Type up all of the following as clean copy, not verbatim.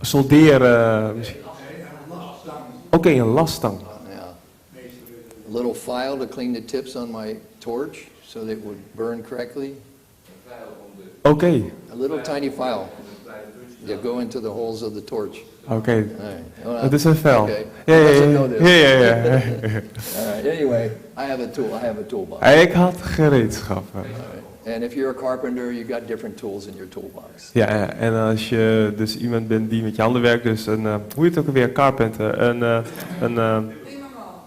solderen. Oké, een laststang. Yeah. A little file to clean the tips on my torch so that it would burn correctly. Oké. A little tiny file. You go into the holes of the torch. Oké. Right. Het is een vel. Okay. Ja. All right. Anyway, I have a tool. I have a toolbox. Ik had gereedschappen. And if you're a carpenter, you got different tools in your toolbox. Ja, en als je dus iemand bent die met je handen werkt, dus een, hoe heet het ook alweer, carpenter, een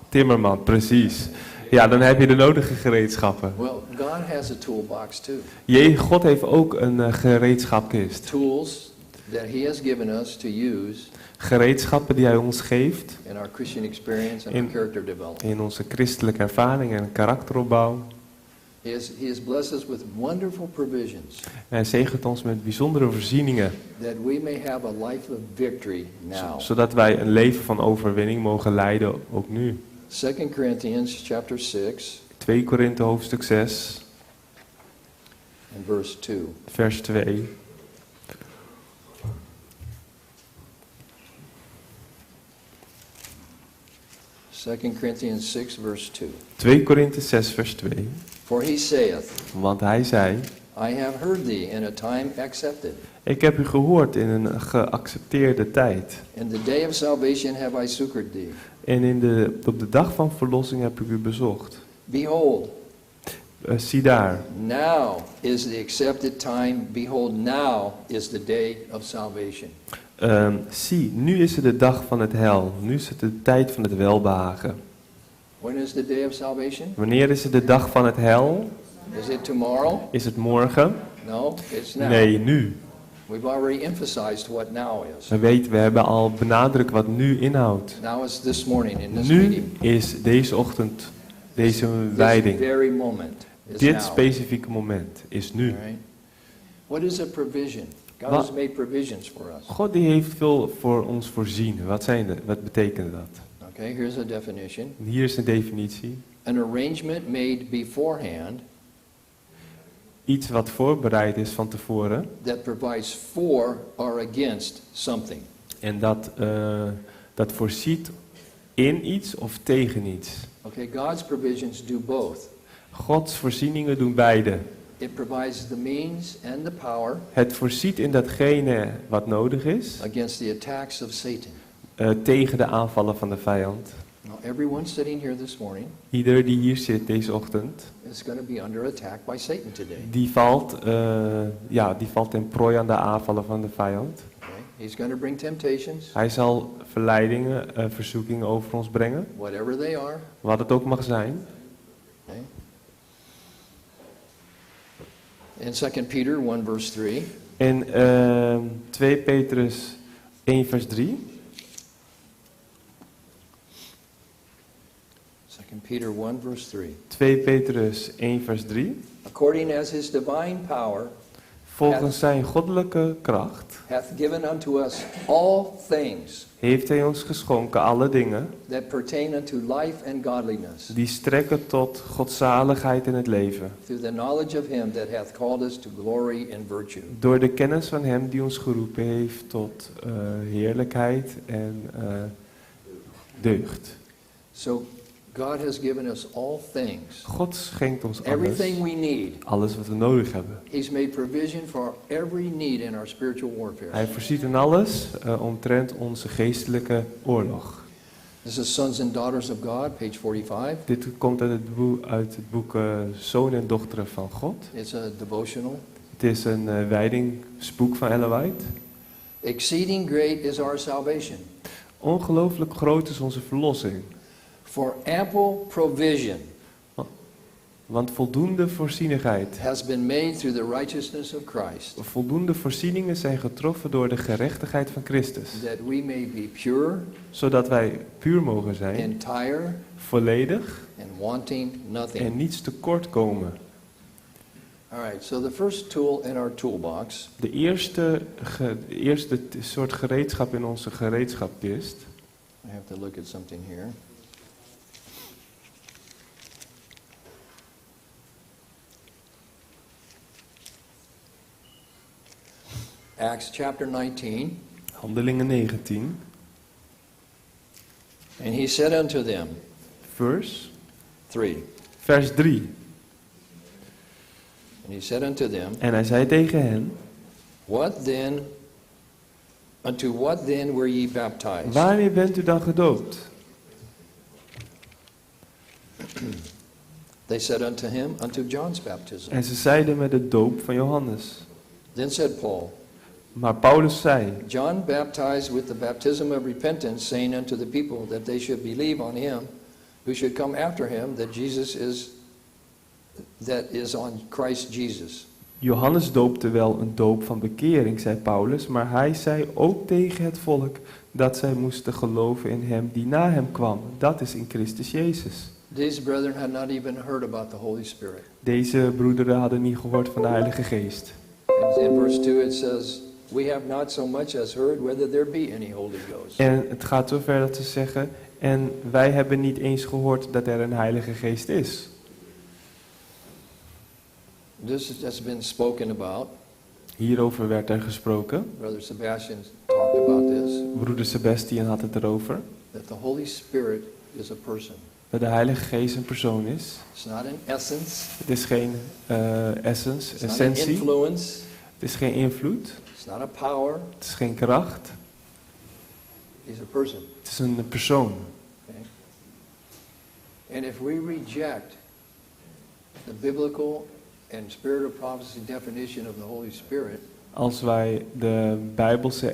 timmerman, precies. Ja, dan heb je de nodige gereedschappen. Well, God has a toolbox too. God heeft ook een gereedschapkist. Tools that He has given us to use Gereedschappen die hij ons geeft in our Christian experience and our character development. in onze christelijke ervaring en karakteropbouw. He has blessed us with wonderful provisions. En hij zegent ons met bijzondere voorzieningen, That we may have a life of victory now. zodat wij een leven van overwinning mogen leiden, ook nu. 2 Corinthians chapter 6 2 Korinthe hoofdstuk 6, and verse 2. vers 2. Second Corinthians 6 verse 2. 2 Korinthe 6, vers 2. For he saith, Want hij zei, I have heard thee in a time accepted. ik heb u gehoord in een geaccepteerde tijd. In the day of salvation have I succored thee. En op de dag van verlossing heb ik u bezocht. Behold, Zie daar, now is the accepted time. Behold, now is the day of salvation. zie, nu is het de dag van het heil. Nu is het de tijd van het welbehagen. When is the day of salvation? Wanneer is het de dag van het heil? Is it tomorrow? Is het morgen? No, it's now. Nee, nu. We've already emphasized what now is. We hebben al benadrukt wat nu inhoudt. Now is this morning in this Nu meeting. is deze ochtend, deze This wijding, very moment is dit now. specifieke moment is nu. Alright? What is a provision? God Wat- has made provisions for us. God die heeft veel voor ons voorzien. Wat betekent dat? Okay, here's a definition. Hier is een definitie. An arrangement made beforehand Iets wat voorbereid is van tevoren. that provides for or against something. En dat voorziet in iets of tegen iets. Okay, God's provisions do both. Gods voorzieningen doen beide. It provides the means and the power Het voorziet in datgene wat nodig is. against the attacks of Satan. Tegen de aanvallen van de vijand. Now, everyone sitting here this morning Ieder die hier zit deze ochtend, is going to be under attack by Satan today. die valt ten prooi aan de aanvallen van de vijand. Okay? He's going to bring temptations, Hij zal verleidingen, verzoekingen over ons brengen, whatever they are. wat het ook mag zijn. Okay? In 2 Peter 1 verse 3, In 2 Petrus 1 vers 3. 2 Peter 1 verse 3. 2 Petrus 1 vers 3. According as his divine power Volgens zijn goddelijke kracht hath given unto us all things heeft hij ons geschonken alle dingen that pertain unto life and godliness, die strekken tot godzaligheid in het leven. through the knowledge of him that hath called us to glory and virtue. Door de kennis van hem die ons geroepen heeft tot heerlijkheid en deugd. So God has given us all things, God schenkt ons alles, everything we need. alles wat we nodig hebben. He's made provision for every need in our spiritual warfare. Hij voorziet in alles omtrent onze geestelijke oorlog. This is Sons and Daughters of God, page 45. Dit komt uit het boek Zonen en Dochteren van God. It's a devotional. Het is een wijdingsboek van Ellen White. Exceeding great is our salvation. Ongelooflijk groot is onze verlossing. For ample provision Want voldoende voorzienigheid, has been made through the righteousness of Christ, voldoende voorzieningen zijn getroffen door de gerechtigheid van Christus. that we may be pure, Zodat wij puur mogen zijn, entire, volledig and wanting nothing. en niets tekort komen. All right, so the first tool in our toolbox De eerste soort gereedschap in onze gereedschapkist. I have to look at something here. Acts chapter 19. Handelingen 19, And he said unto them, vers 3. Vers 3. And he said unto them, En hij zei tegen hen, unto what then were ye baptized? wanneer bent u dan gedoopt? They said unto him, unto John's baptism. En ze zeiden met de doop van Johannes. Then said Paul, Maar Paulus zei, John baptized with the baptism of repentance, saying unto the people that they should believe on him who should come after him, that is on Christ Jesus. Johannes doopte wel een doop van bekering, zei Paulus, maar hij zei ook tegen het volk dat zij moesten geloven in hem die na hem kwam. Dat is in Christus Jezus. These brethren had not even heard about the Holy Spirit. Deze broederen hadden niet gehoord van de Heilige Geest. In verse 2 it says, we have not so much as heard whether there be any Holy Ghost. En het gaat zover dat ze zeggen, en wij hebben niet eens gehoord dat er een Heilige Geest is. This has been spoken about. Hierover werd er gesproken. Brother Sebastian talked about this. Broeder Sebastian had het erover. That the Holy Spirit is a person. Dat de Heilige Geest een persoon is. It's not an essence. Het is geen essence, It's not an essentie. influence. Het is geen invloed. It's not a power. Het is geen kracht. He's a person. Het is een persoon. Okay? And if we reject the biblical and spirit of prophecy definition of the Holy Spirit, Als wij de Bijbelse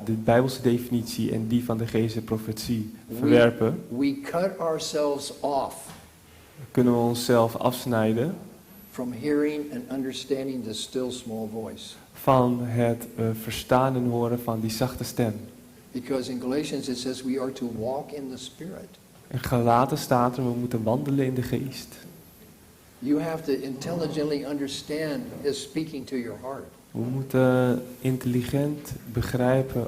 de Bijbelse definitie en die van de Geest en profetie verwerpen, we cut ourselves off kunnen we onszelf afsnijden from hearing and understanding the still small voice. van het verstaan en horen van die zachte stem. Because in Galatians it says we are to walk in the Spirit. In Galaten staat er, we moeten wandelen in de Geest. You have to intelligently understand His speaking to your heart. We moeten intelligent begrijpen,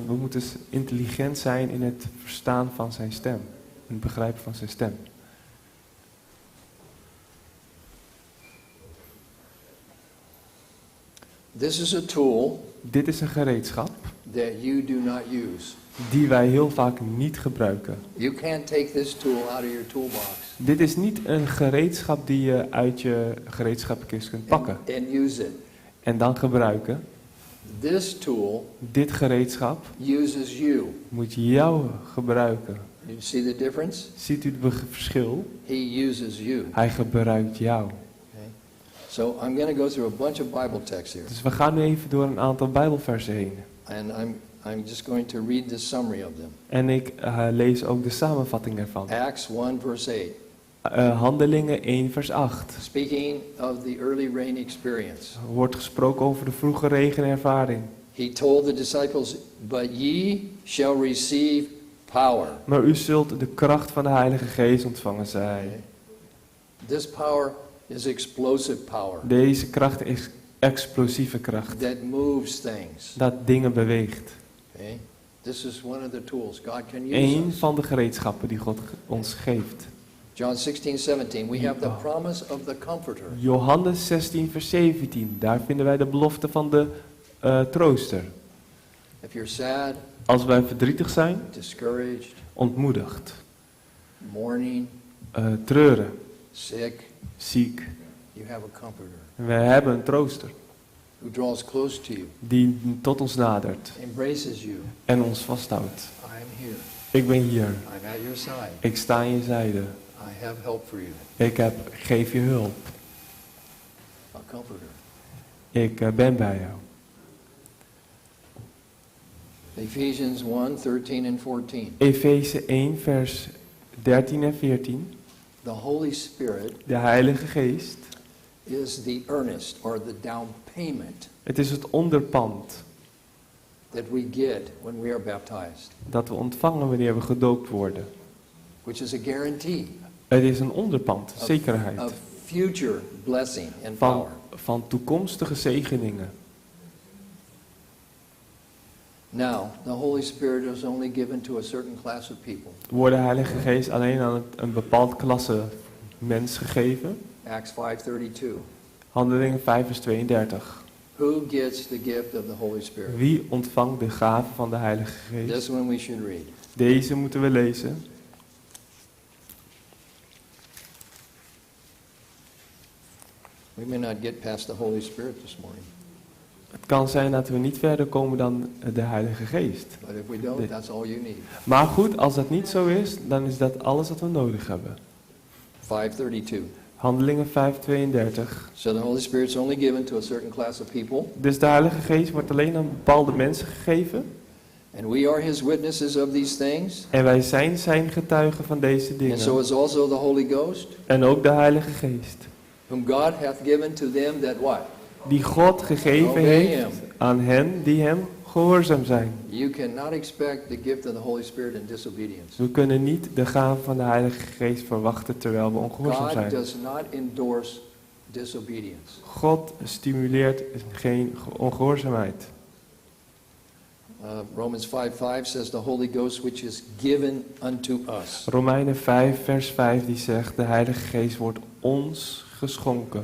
we moeten intelligent zijn in het verstaan van zijn stem. In het begrijpen van zijn stem. This is a tool Dit is een gereedschap that you do not use. die wij heel vaak niet gebruiken. You can't take this tool out of your toolbox Dit is niet een gereedschap die je uit je gereedschappenkist kunt pakken and use it. en dan gebruiken. This tool Dit gereedschap uses you. moet jou gebruiken. You see the difference? Ziet u het verschil? He uses you. Hij gebruikt jou. Okay? So I'm going to go through a bunch of Bible texts here. Dus we gaan nu even door een aantal Bijbelversen heen. And I'm just going to read the summary of them. En ik lees ook de samenvatting ervan. Acts 1 verse 8. Handelingen 1 vers 8. Speaking of the early rain experience. Er wordt gesproken over de vroege regenervaring. He told the disciples, but ye shall receive power. Maar u zult de kracht van de Heilige Geest ontvangen, zei hij. Okay. This power is explosive power. Deze kracht is explosieve kracht. That moves things. Dat dingen beweegt. Okay? This is one of the tools God can use. Eén van de gereedschappen die God ons geeft. John 16:17. We have the promise of the Comforter. Johannes 16 vers 17. Daar vinden wij de belofte van de trooster. If you're sad, Als wij verdrietig zijn, discouraged, ontmoedigd, mourning, treuren, sick, ziek. you have a Comforter We hebben een trooster who draws close to you, die tot ons nadert embraces you. en ons vasthoudt. I am here. Ik ben hier. I'm at your side. Ik sta aan je zijde. I have help for you. Ik geef je hulp. A Comforter. Ik ben bij jou. Ephesians 1:13 and 14. Efeze 1 vers 13 en 14. The Holy Spirit De Heilige Geest. is the earnest or the down payment Het is het onderpand that we get when we are baptized, dat we ontvangen wanneer we gedoopt worden. which is a guarantee Het is een onderpand, zekerheid. of future blessing and Van, power. van toekomstige zegeningen. Now, the Holy Spirit is only given to a certain class of people. Wordt de Heilige Geest alleen aan een bepaald klasse mens gegeven? Acts 5:32. Handelingen 5 vers 32. Who gets the gift of the Holy Spirit? Wie ontvangt de gave van de Heilige This Geest? one we should read. Deze moeten we lezen. We may not get past the Holy Spirit this morning, Het kan zijn dat we niet verder komen dan de Heilige Geest. but if we don't, that's all you need. Maar goed, als dat niet zo is, dan is dat alles wat we nodig hebben. 5:32. Handelingen 5:32. So the Holy Spirit's only given to a certain class of people, Dus de Heilige Geest wordt alleen aan bepaalde mensen gegeven. and we are His witnesses of these things. En wij zijn zijn getuigen van deze And so dingen. is also the Holy Ghost, En ook de Heilige Geest. whom God hath given to them that what? Die God gegeven Obey heeft him. aan hen die hem gehoorzaam zijn. You cannot expect the gift of the Holy Spirit in disobedience. We kunnen niet de gave van de Heilige Geest verwachten terwijl we ongehoorzaam God zijn. does not endorse disobedience. God stimuleert geen ongehoorzaamheid. Romans 5:5 says the Holy Ghost which is given unto us. Romeinen 5 vers 5 die zegt de Heilige Geest wordt ons geschonken.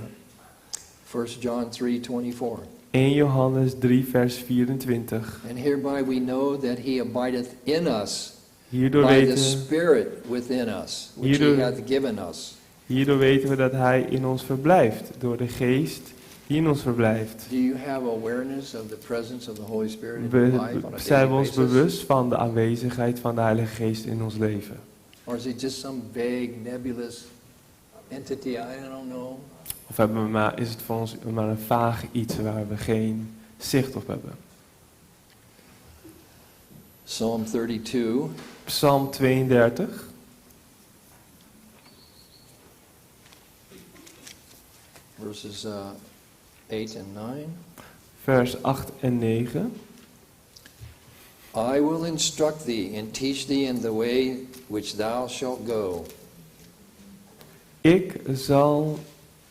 1 John 3:24. 1 Johannes 3 vers 24. And hereby we know that he abideth in us Hierdoor by the weten, Spirit within us, which he Hierdoor- hath given us. hierdoor weten we dat Hij in ons verblijft, door de Geest die in ons verblijft. Do you have awareness of the presence of the Holy Spirit in your life on a Zijn we daily ons basis? bewust van de aanwezigheid van de Heilige Geest in ons leven? Or is it just some vague, nebulous entity? I don't know. Of is het voor ons maar een vaag iets waar we geen zicht op hebben? Psalm 32. Psalm 32, Verses 8 and 9. vers 8 en 9. I will instruct thee and teach thee in the way which thou shalt go.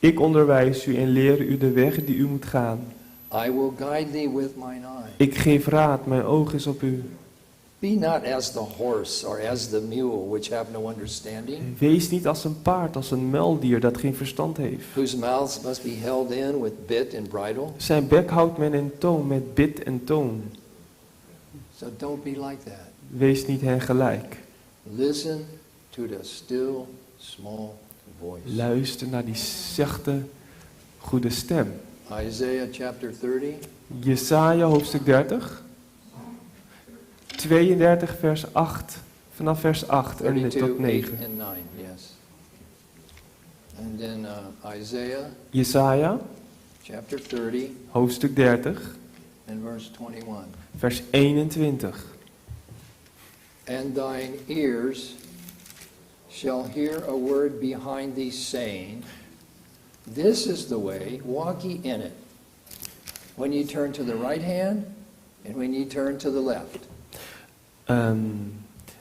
Ik onderwijs u en leer u de weg die u moet gaan. I will guide thee with mine eye. Ik geef raad, mijn oog is op u. Be not as the horse or as the mule, which have no understanding, Wees niet als een paard, als een muildier dat geen verstand heeft. whose mouths must be held in with bit and bridle. Zijn bek houdt men in toom met bit en toon. So don't be like that. Wees niet hen gelijk. Listen to the still small voice. Luister naar die zachte, goede stem. Isaiah chapter 30. Jesaja hoofdstuk 30. 32 vers 8. Vanaf vers 8 en 32, tot 8 9. and 9, yes. And then Isaiah Jesaja chapter 30 hoofdstuk 30 and verse 21. vers 21. And thine ears shall hear a word behind thee saying, This is the way, walk ye in it. When ye turn to the right hand, and when ye turn to the left.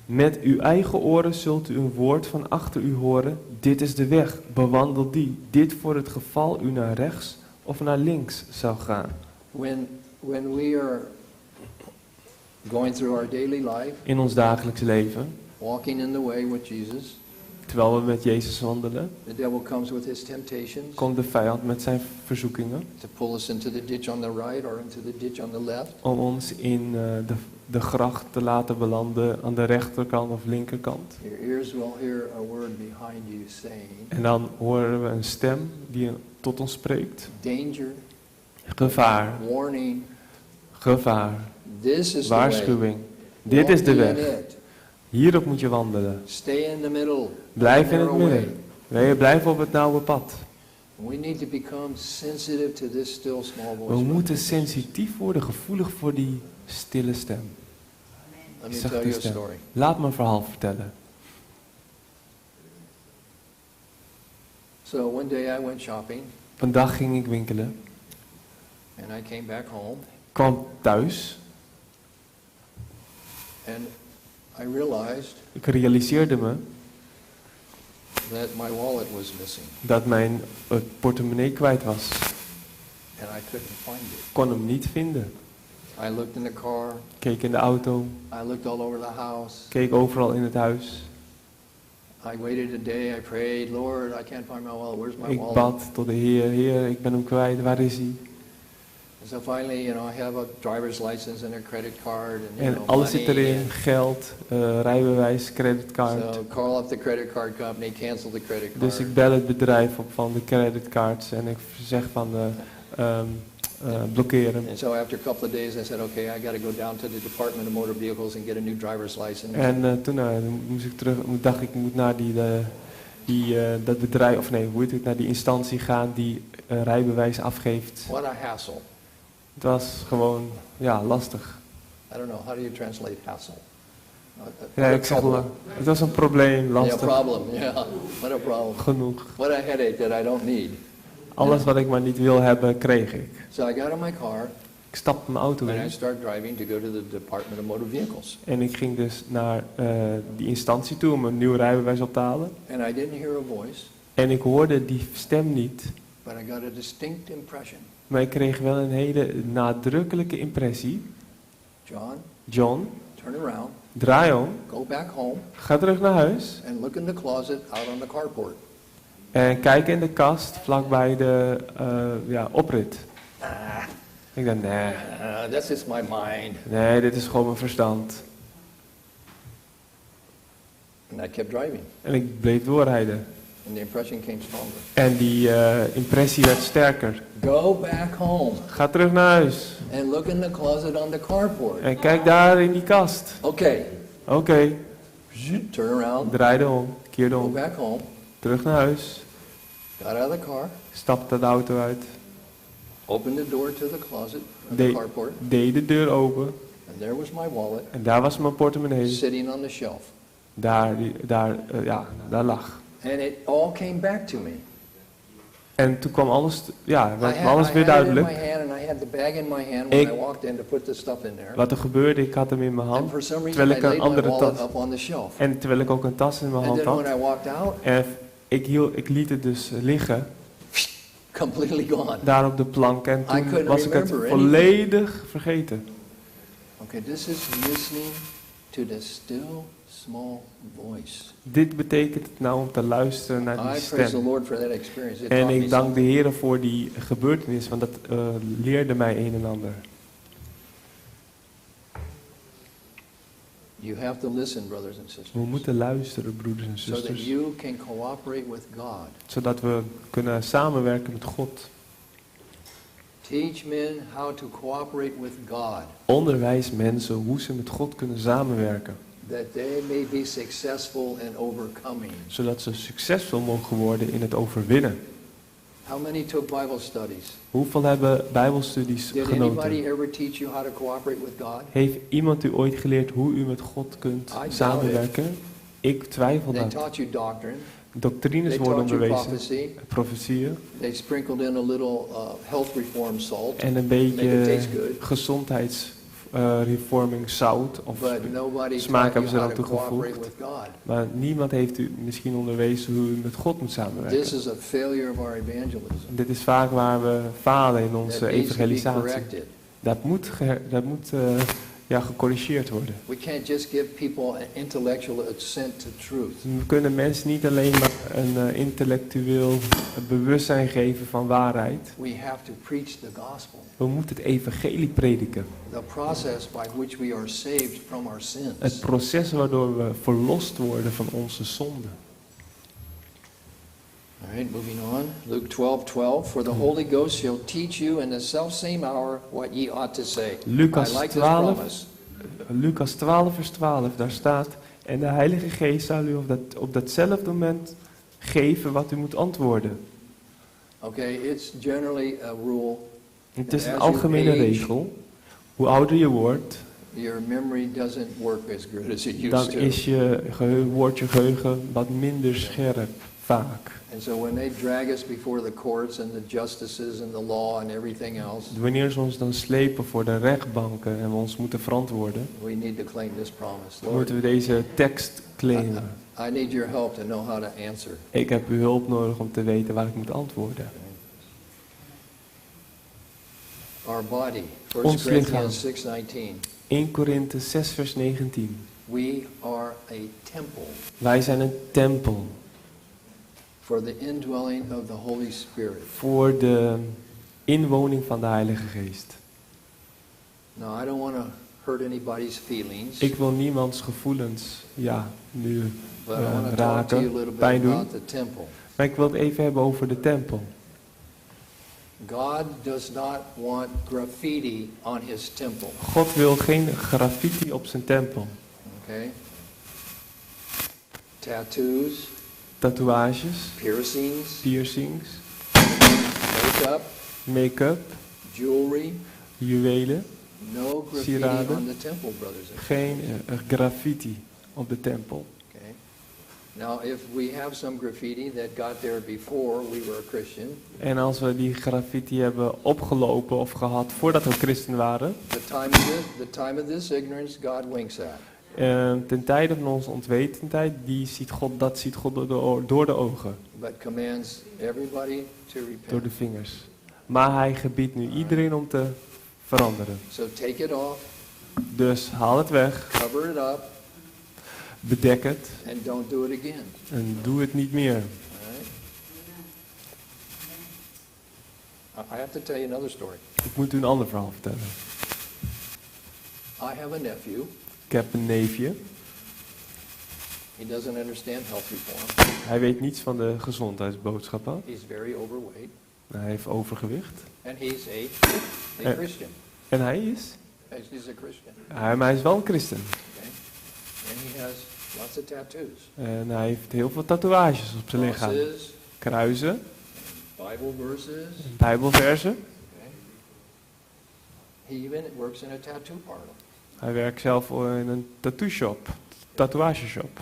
Met uw eigen oren zult u een woord van achter u horen. Dit is de weg, bewandel die. Dit voor het geval u naar rechts of naar links zou gaan. When we are going through our daily life, In ons dagelijks leven, walking in the way with Jesus, terwijl we met Jezus wandelen, the devil comes with his temptations komt de vijand met zijn verzoekingen to pull us into the ditch on the right or into the ditch on the left. om ons in de gracht te laten belanden aan de rechterkant of linkerkant. Your ears will hear a word behind you saying, En dan horen we een stem die tot ons spreekt. Danger, Gevaar, warning, gevaar, this is the way. waarschuwing. Dit is de Walk ye weg. in it. Hierop moet je wandelen. Stay in the middle. Blijf in het Narrow way. midden. Nee, blijf op het nauwe pad. We need to become sensitive to this still small We voice. moeten sensitief worden, gevoelig voor die stille stem. Let Die me tell zachte you a stem. story. Laat me een verhaal vertellen. So one day I went shopping Een dag ging ik winkelen. and I came back home Kwam thuis. and I realized Ik realiseerde me that my wallet was missing dat mijn portemonnee kwijt was. and I couldn't find it. Ik kon hem niet vinden. I looked in the car, Keek in de auto. I looked all over the house. Keek overal in het huis. I waited a day, I prayed, Lord, I can't find my wallet, where's my Ik wallet? bad tot de Heer. Heer, ik ben hem kwijt. Waar is hij? So finally, I have a driver's license and a credit card and En alles zit money. erin, geld, rijbewijs, creditcard. So call up the credit card company, cancel the credit card. Dus ik bel het bedrijf op van de creditcards en ik zeg van blokkeren. And so after a couple of days, I said, okay, I got to go down to the Department of Motor Vehicles and get a new driver's license. En toen moest ik terug, dacht ik moet naar dat bedrijf, of nee, hoe heet het, naar die instantie gaan die rijbewijs afgeeft. What a hassle. Het was gewoon, ja, lastig. I don't know, how do you translate hassle? Ja, ik zeg wel, het was een probleem, Yeah, lastig, problem, yeah, what a problem. genoeg. What a headache that I don't need. Alles wat ik maar niet wil hebben, kreeg ik. So I got in my car Ik stapte mijn auto and I in started driving to go to the Department of Motor Vehicles. en ik ging dus naar die instantie toe om een nieuw rijbewijs op te halen. And I didn't hear a voice, En ik hoorde die stem niet, but I got a distinct impression. maar ik kreeg wel een hele nadrukkelijke impressie. John, John, turn around, draai om, go back home, ga terug naar huis and look in the closet out on the carport. en kijk in de kast vlakbij de oprit. Ik dacht, That's just my mind. nee, dit is gewoon mijn verstand. And I kept driving, En ik bleef doorrijden. and the impression came stronger. En die impressie werd sterker. Go back home Ga terug naar huis and look in the closet on the carport. en kijk daar in die kast. Okay, Oké, turn around, draaide om, keerde go om, back home, terug naar huis, got out of the car, stapte de auto uit, opened the door to the closet of the deed carport, deed de deur open and there was my wallet en daar was mijn portemonnee. sitting on the shelf. Daar lag. And it all came back to me. En toen kwam alles, werd I alles weer had it in my duidelijk. hand, and I had the bag in my hand when Ik- I walked in to put the stuff in there. Wat er gebeurde, ik had hem in mijn And hand. for some reason, terwijl I ik een laid my andere wallet tas- up on the shelf. En terwijl ik ook een tas in mijn And hand then when had. I walked out, En ik liet het dus liggen, completely gone. daar op de plank. En I toen couldn't was ik het remember volledig vergeten. Okay, this is listening to the still small voice. Dit betekent het nou om te luisteren naar die I praise the stem. Lord for that experience. It En taught me ik dank de something. Heer voor die gebeurtenis, want dat leerde mij een en ander. You have to listen, brothers and We sisters, moeten luisteren, broeders en so that zusters, you can cooperate with God. zodat we kunnen samenwerken met God. Teach men how to cooperate with God, Onderwijs mensen hoe ze met God kunnen samenwerken, that they may be successful in overcoming. zodat ze succesvol mogen worden in het overwinnen. How many took Bible studies? Hoeveel hebben Bijbelstudies Did anybody genoten? ever teach you how to cooperate with God? Heeft iemand u ooit geleerd hoe u met God kunt doubt samenwerken? Ik twijfel They dat. taught you doctrine. Doctrines They worden taught you onderwezen, prophecy. profetieën They sprinkled in a little health reform salt. en een Make it beetje taste good. gezondheidsreforming zout. Of, But nobody smaak taught you hebben ze how to eraan cooperate toegevoegd. with God. Maar niemand heeft u misschien onderwezen hoe u met God moet This samenwerken. is a failure of our evangelism. Dit is vaak waar we falen in That onze needs to be evangelisatie. corrected. Dat moet gecorrigeerd worden. We can't just give people an intellectual assent to truth. We kunnen mensen niet alleen maar een intellectueel bewustzijn geven van waarheid. We have to preach the gospel. We moeten het evangelie prediken. The process by which we are saved from our Het sins. proces waardoor we verlost worden van onze zonden. All right, moving on. Luke 12:12. For the Holy Ghost shall teach you in the selfsame hour what ye ought to say. Lucas I like this 12, promise. Lucas 12 vers 12, daar staat: en de Heilige Geest zal u op datzelfde moment geven wat u moet antwoorden. Okay, it's generally a rule. Het is As een you algemene age, regel. Hoe ouder je wordt, Your memory doesn't work as good as it used dan to. is wordt je geheugen wat minder scherp, vaak. And so when they drag us before the courts and the justices and the law and everything else, Wanneer ze ons dan slepen voor de rechtbanken en we ons moeten verantwoorden, we need to claim this promise. Lord, moeten we deze tekst claimen. I need your help to know how to answer. Ik heb uw hulp nodig om te weten waar ik moet antwoorden. Our body, 1 Ons lichaam. Corinthians 6:19. 1 Korinthe 6 vers 19. We are a temple Wij zijn een tempel for the indwelling of the Holy Spirit. voor de inwoning van de Heilige Geest. Now, I don't want to hurt anybody's feelings, Ik wil niemands gevoelens, nu but I want to talk to you a little raken, bit pijn doen. about the temple. Maar ik wil het even hebben over de tempel. God does not want graffiti on his temple. God wil geen graffiti op zijn tempel. Okay? Tattoos, Tatoeages, piercings, piercings, makeup, make-up, jewelry. juwelen. No graffiti Sieraden. on the temple, brothers and Geen graffiti op de tempel. Okay. Now, if we have some graffiti that got there before we were a Christian, En als we die graffiti hebben opgelopen of gehad voordat we christen waren, the time of this ignorance, God winks at. ten tijde van onze onwetendheid, dat ziet God door de ogen, But commands everybody to door repent. de vingers. Maar hij gebiedt nu iedereen om te veranderen. So take it off, Dus haal het weg, cover it up, bedek het and don't do it again. en doe het niet meer. All right? I have to tell you another story. Ik moet u een ander verhaal vertellen. I have a nephew. Ik heb een neefje. He doesn't understand health reform. Hij weet niets van de gezondheidsboodschappen. He's very overweight, Hij heeft overgewicht. and he's a Christian. En hij is? He's a Christian. Maar hij is wel een christen. Okay? And he has lots of tattoos. En hij heeft heel veel tatoeages op zijn lichaam. Crosses, Kruisen, Bible verses. bijbelversen. Okay? He even works in a tattoo parlor. Hij werkt zelf in een tattoo shop, tatoeageshop.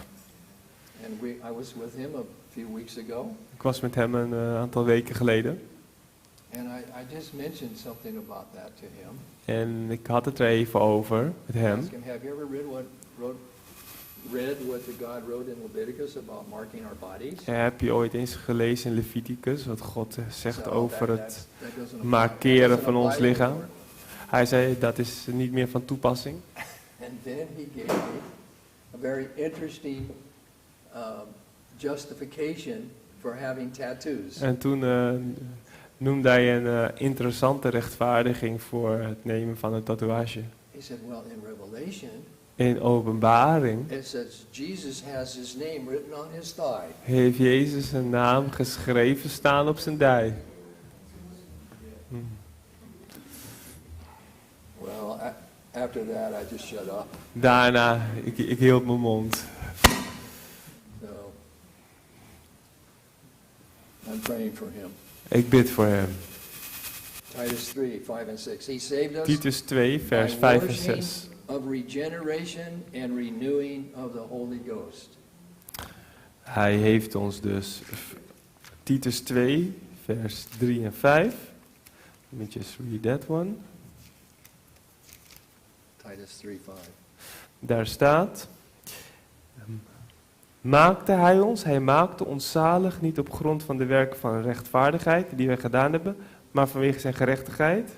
And I was with him a few weeks ago, Ik was met hem een aantal weken geleden. and I just mentioned something about that to him. En ik had het er even over met hem. Ask him, have you ever read what the God wrote in Leviticus about marking our bodies? Heb je ooit eens gelezen in Leviticus wat God zegt So over that het doesn't apply- markeren doesn't van ons apply lichaam? anymore. Hij zei dat is niet meer van toepassing. And then he gave me a very interesting justification for having tattoos. En toen noemde hij een interessante rechtvaardiging voor het nemen van een tatoeage. He said, well, in Revelation, In Openbaring it says Jesus has his name written on his thigh. heeft Jezus zijn naam geschreven staan op zijn dij. Well, after that, I just shut up. Daarna, ik hield mijn mond. So, I'm praying for him. Ik bid voor hem. Titus 3, 5 and 6. He saved us Titus 2, vers by 5 en washing 6. of regeneration and renewing of the Holy Ghost. Hij heeft ons dus, Titus 2, vers 3 en 5. Let me just read that one. Titus 3, 5. Daar staat, hij maakte ons zalig niet op grond van de werken van rechtvaardigheid die wij gedaan hebben, maar vanwege zijn gerechtigheid.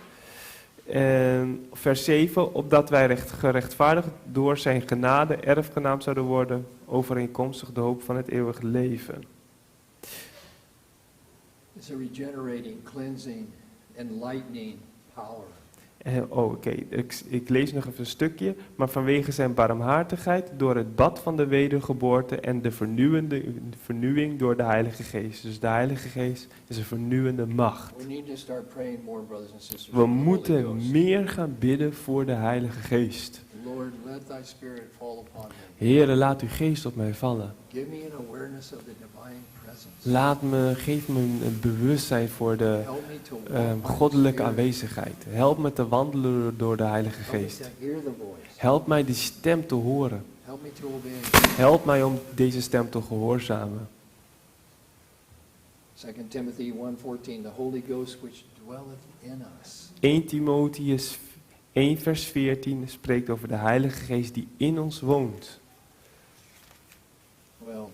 En vers 7, opdat wij gerechtvaardigd door zijn genade erfgenaam zouden worden, overeenkomstig de hoop van het eeuwige leven. It's a regenerating, cleansing, enlightening power. Oké, ik lees nog even een stukje. Maar vanwege zijn barmhartigheid, door het bad van de wedergeboorte en de vernieuwing door de Heilige Geest. Dus de Heilige Geest is een vernieuwende macht. We need to start praying more, brothers and sisters. We for the Holy moeten Ghost. meer gaan bidden voor de Heilige Geest. Lord, let thy spirit fall upon me. Heere, laat uw geest op mij vallen. Give me an awareness of the divine presence. Geef me een bewustzijn voor de Help me to walk by the goddelijke Spirit. aanwezigheid. Help me te wandelen door de Heilige Help me Geest. to hear the voice. Help mij die stem te horen. Help me to obey. Help mij om deze stem te gehoorzamen. 2 Timothy 1:14, the Holy Ghost which dwelleth in us. 1 Timotheus 1 vers 14 spreekt over de Heilige Geest die in ons woont. Well,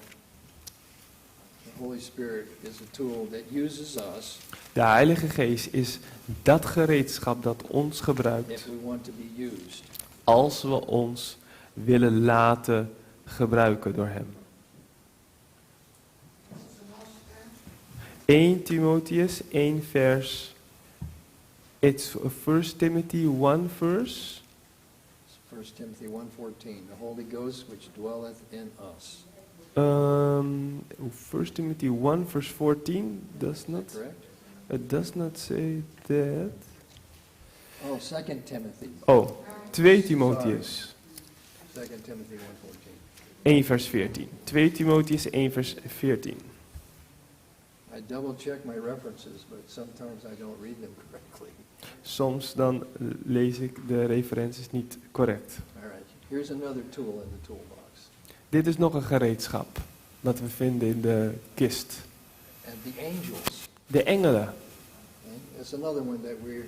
the Holy Spirit is a tool that uses us De Heilige Geest is dat gereedschap dat ons gebruikt if we want to be used. als we ons willen laten gebruiken door Hem. 1 Timotheus 1 vers It's 1 Timothy 1 verse. 1 Timothy 1:14. The Holy Ghost which dwelleth in us. 1 Timothy 1 verse 14 does not. Correct? It does not say that. Oh, 2 Timothy. Oh, 2 Timotheus 2 Timothy 1:14. 1 vers 14. 2 Timotheus 1 vers 14. I double check my references, but sometimes I don't read them correctly. Soms dan lees ik de referenties niet correct. All right. Here's another tool in the toolbox. Dit is nog een gereedschap dat we vinden in de kist. And the angels. De engelen. Okay? That's another one that we're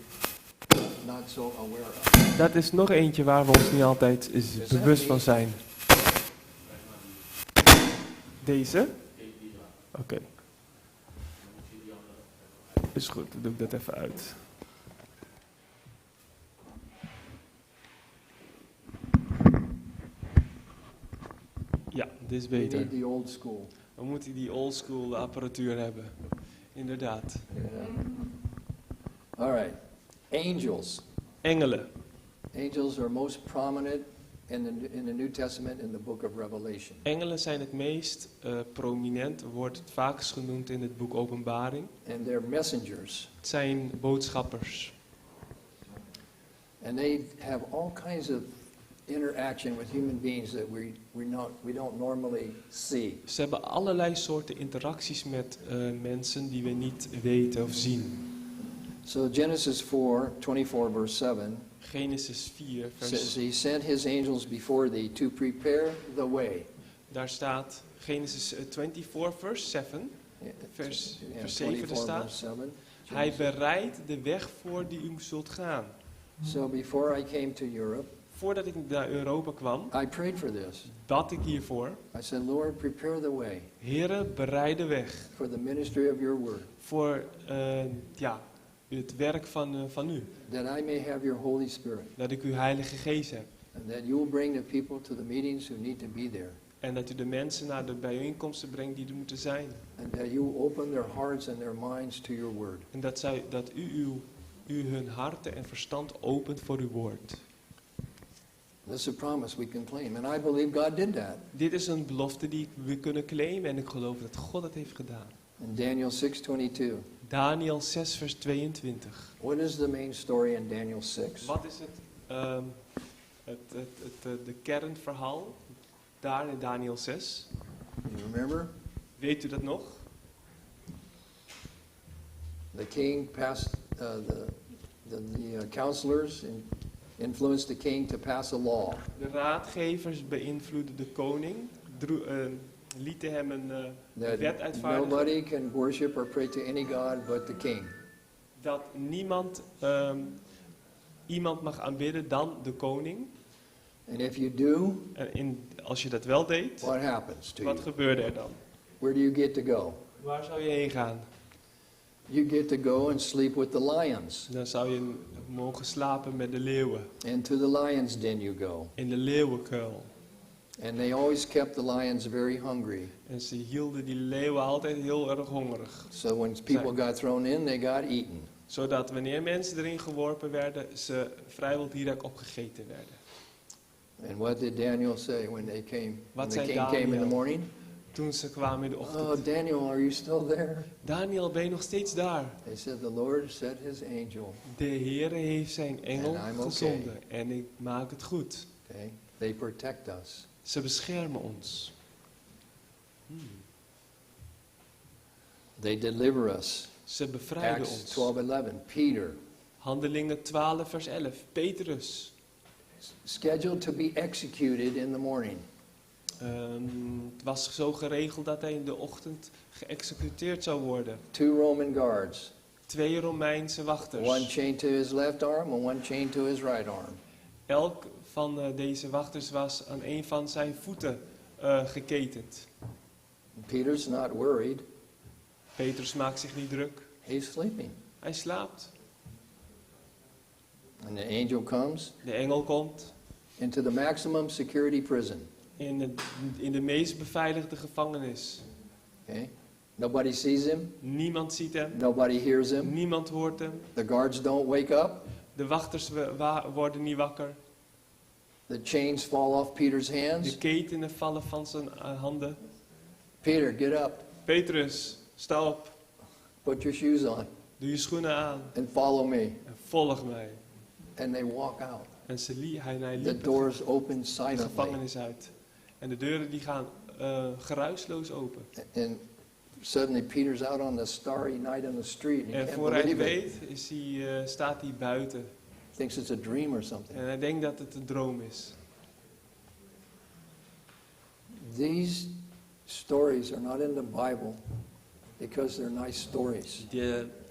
not so aware of. Dat is nog eentje waar we ons niet altijd bewust van zijn. Deze? Oké. Is goed, dan doe ik dat even uit. Ja, dit is We beter. need the old school. We moeten die oldschool apparatuur hebben. Inderdaad. Yeah. All right. Angels. Engelen. Angels are most prominent in the New Testament in the book of Revelation. Engelen zijn het meest prominent, wordt het vaakst genoemd in het boek Openbaring. And they're messengers. Het zijn boodschappers. And they have all kinds of interaction with human beings that we don't normally see. Ze hebben allerlei soorten interacties met mensen die we niet weten of zien. So Genesis 4:24 verse 7 Genesis 4 says vers... he sent his angels before thee to prepare the way. Daar staat Genesis 24 vers 7. Vers 7 er 24 staat. verse 7. Hij bereidt de weg voor die u zult gaan. So before I came to Europe, Voordat ik naar Europa kwam, I prayed for this. bad ik hiervoor. I said, Lord, prepare the way Heere, bereid de weg for the ministry of your word, voor het werk van u. that I may have your Holy Spirit, Dat ik uw Heilige Geest heb. and that you will bring the people to the meetings who need to be there, En dat u de mensen naar de bijeenkomsten brengt die er moeten zijn. and that you will open their hearts and their minds to your word. En dat u hun harten en verstand opent voor uw woord. This is a promise we can claim, and I believe God did that. Dit is een belofte die we kunnen claimen en ik geloof dat God het heeft gedaan. In Daniel 6:22. Daniel 6 vers 22. What is the main story in Daniel 6? Wat is de kernverhaal daar in Daniel 6? You remember? Weet u dat nog? The king passed, the counselors influenced the king to pass a law. De raadgevers beïnvloedden de koning, lieten hem een That wet uitvaardigen. nobody can worship or pray to any god but the king. Dat niemand iemand mag aanbidden dan de koning. And if you do, En als je dat wel deed, what happens to wat you? gebeurde er dan? Where do you get to go? Waar zou je heen gaan? You get to go and sleep with the lions. Dan zou je mogen slapen met de leeuwen. And to the lion's den you go. In de leeuwenkuil. And they always kept the lions very hungry. En ze hielden die leeuwen altijd heel erg hongerig. So when people got thrown in, they got eaten. Zodat wanneer mensen erin geworpen werden, ze vrijwel direct opgegeten werden. And what did Daniel say when they came? When Wat the zei king came in the Daniel? morning? Toen ze kwamen in de ochtend. Oh, Daniel, are you still there? Daniel, ben je nog steeds daar? They said, the Lord sent his angel. De Heere heeft zijn engel And I'm okay. gezonden. En ik maak het goed. Okay? They protect us. Ze beschermen ons. They deliver us. Ze bevrijden Acts ons. 12:11. Peter, Handelingen 12 vers 11. Petrus. scheduled to be executed in the morning. Het was zo geregeld dat hij in de ochtend geëxecuteerd zou worden. 2 Roman guards. 2 Romeinse wachters. One chained to his left arm and one chained to his right arm. Elk van deze wachters was aan een van zijn voeten geketend. Peter's not worried. Petrus maakt zich niet druk. He's sleeping. Hij slaapt. And the angel comes De engel komt into the maximum security prison. in de meest beveiligde gevangenis. Okay? Nobody sees him. Niemand ziet hem. Nobody hears him. Niemand hoort hem. The guards don't wake up. De wachters worden niet wakker. The chains fall off Peter's De hands. ketenen vallen van zijn handen. Peter, get up. Petrus, sta op. Put your shoes on Doe je schoenen aan. and follow me. En volg mij. And they walk out. En hij The liep doors open de silently. gevangenis uit. En de deuren die gaan geruisloos open. And suddenly Peter's out on the starry night on the street. And he En can't voor hij het believe it. weet, staat hij buiten. Thinks it's a dream or something. En hij denkt dat het een droom is. These stories are not in the Bible because they're nice stories.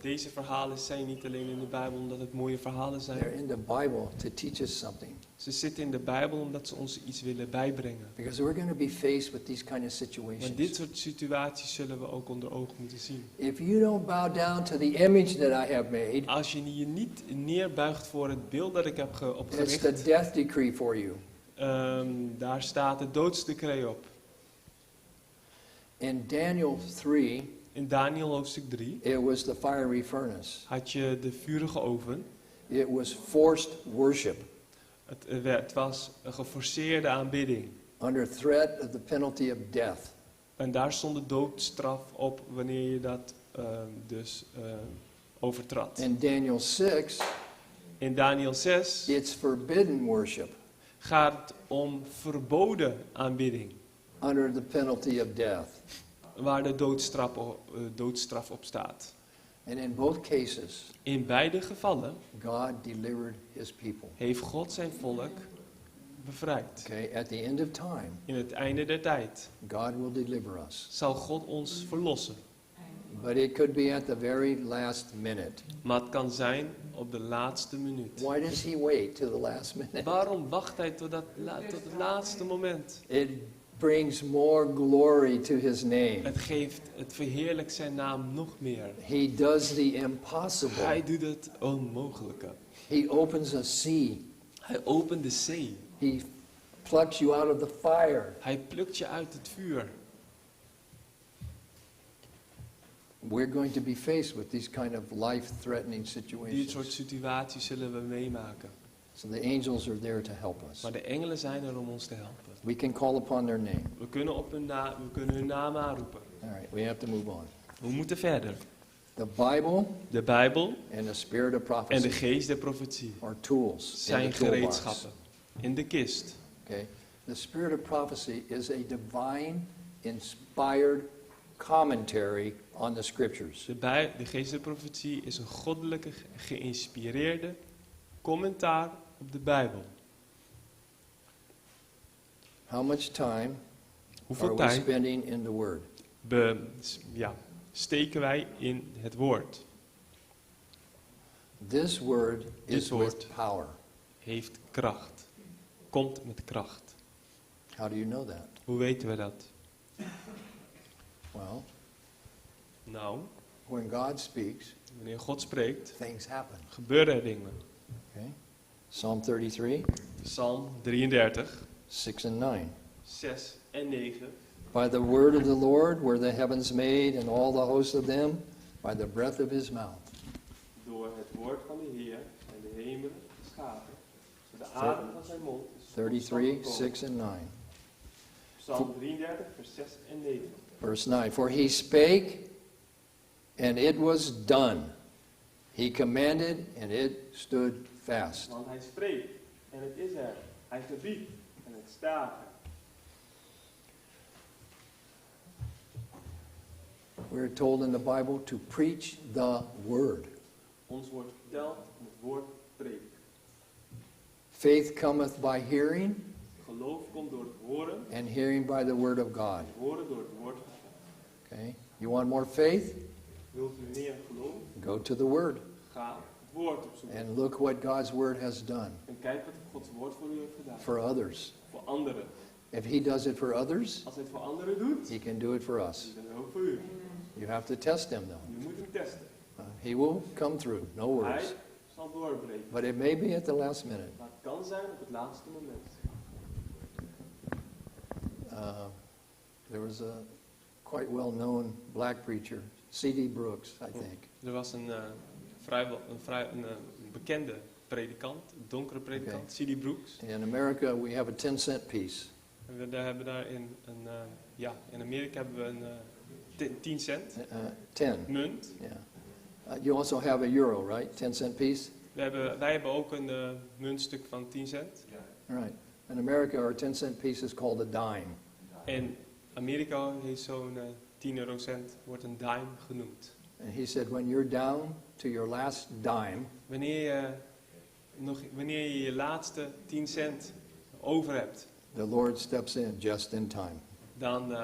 Deze verhalen zijn niet alleen in de Bijbel omdat het mooie verhalen They're zijn. in the Bible to teach us something. Ze zitten in de Bijbel omdat ze ons iets willen bijbrengen. Because we're going to be faced with these kind of Maar situations. dit soort situaties zullen we ook onder ogen moeten zien. If you don't bow down to the image that I have made, Als je je niet neerbuigt voor het beeld dat ik heb it's the opgericht, death decree for you. daar staat het doodsdecree op. In Daniel 3, In Daniel hoofdstuk 3 it was the fiery furnace. had je de vurige oven. It was forced worship Het was een geforceerde aanbidding. under threat of the penalty of death. En daar stond de doodstraf op wanneer je dat overtrad. In Daniel 6, In Daniel 6 it's forbidden worship gaat het om verboden aanbidding. under the penalty of death. Waar de doodstraf op staat. And in both cases, In beide gevallen God delivered his people. heeft God zijn volk bevrijd. Okay, at the end of time, In het einde der tijd God will deliver us. zal God ons verlossen. But it could be at the very last minute. Maar het kan zijn op de laatste minuut. Why does he wait till the last minute? Waarom wacht hij tot het laatste moment? It brings more glory to his name. Het verheerlijkt zijn naam nog meer. He does the impossible. Hij doet het onmogelijke. He opens a sea. Hij opent de zee. He plucks you out of the fire. Hij plukt je uit het vuur. We're going to be faced with these kind of life-threatening Dit soort situations. situaties zullen we meemaken. So the angels are there to help us. Maar de engelen zijn er om ons te helpen. We can call upon their name. We kunnen hun naam aanroepen. All right, we have to move on. We moeten verder. The Bible De Bijbel and the spirit of en de prophecy geest der profetie are tools in zijn the toolbox. gereedschappen in de kist. Okay? The spirit of prophecy is a divine inspired commentary on the scriptures. De geest der profetie is een goddelijke geïnspireerde commentaar op de Bijbel. How much time Hoeveel are we tijd spending in the word? steken wij in het woord? This word is Dit woord. with power. Heeft kracht. Komt met kracht. How do you know that? Hoe weten we dat? Well, Nou, when God speaks, wanneer God spreekt, things happen. gebeuren er dingen. Okay? Psalm 33, Psalm 33, 6 and 9. 6 en 9. By the word of the Lord were the heavens made, and all the hosts of them, by the breath of his mouth. Door het woord van de Heer zijn de hemelen geschapen. Door de adem van zijn mond is tot 33, stand 6 and 9. Psalm 33, vers 6 en 9. Verse 9. For he spake, and it was done. He commanded, and it stood fast. Want hij spreekt en het is er. Hij gebiedt en het staat er. We're told in the Bible to preach the word. Ons wordt verteld om het woord preken. Faith cometh by hearing, Geloof komt door het horen. and hearing by the word of God. En horen door het woord van God. Okay? You want more faith? Wilt u meer geloof? Go to the word Ga het woord opzoeken. and look what God's word has done En kijk wat Gods woord voor u heeft gedaan. for others. Voor anderen. If he does it for others, Als hij het voor anderen doet, he can do it for dan us. is het ook voor u. You have to test him though. Je moet hem testen. He will come through, no Hij worries. zal doorbreken. But it may be at the last minute. Maar het kan zijn op het laatste moment. There was a quite well-known black preacher, C.D. Brooks, I think. Er was een bekende predikant, een donkere predikant, C.D. Brooks. In America, we have a 10-cent piece. En we hebben daar in Amerika hebben we een 10 cent 10. munt. Yeah. You also have a euro, right? 10-cent piece? Wij hebben ook een muntstuk van 10 cent. Right. In America, our 10-cent piece is called a dime. En Amerika heeft zo'n 10 eurocent, wordt een dime genoemd. And he said, when you're down to your last dime, Wanneer je je laatste 10 cent over hebt, the Lord steps in just in time. dan